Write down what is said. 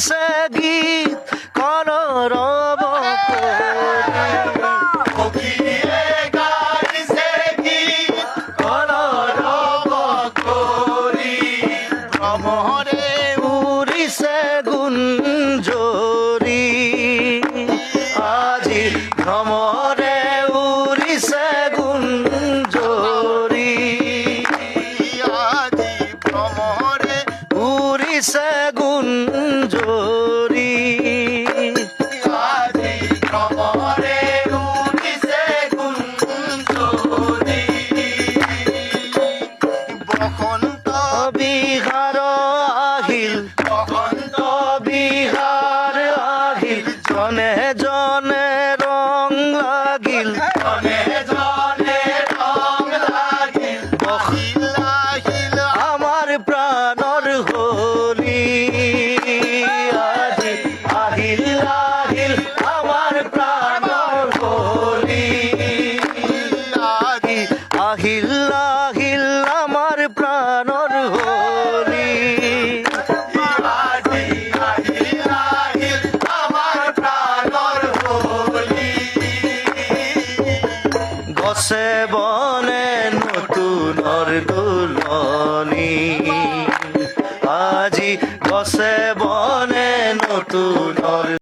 উড়িছে গীত কলরব কোকিলে গাইছে গীত কলরব করি ভ্রমরে উড়িছে গুঞ্জরি আজি ভ্রমরে উড়িছে গুঞ্জরি আজি ভ্রমরে উড়িছে গুঞ্জরি আজি ভ্রমরে উড়িছে গুঞ্জরি বসন্ত বিহার আহিল বসন্ত বিহার আহিল জনে জনে রং লাগিল জনে জনে রং লাগিল আহিল আহিল আমার প্রাণর হোলি আজি আহিল আহিল আমার প্রাণর হোলি আজি আহিল আহিল আমার প্রাণর হোলি আজি আহিল আহিল আমার প্রাণর হোলি গছে বনে নতুনৰ দুলনি আজি গছে বনে নতুনৰ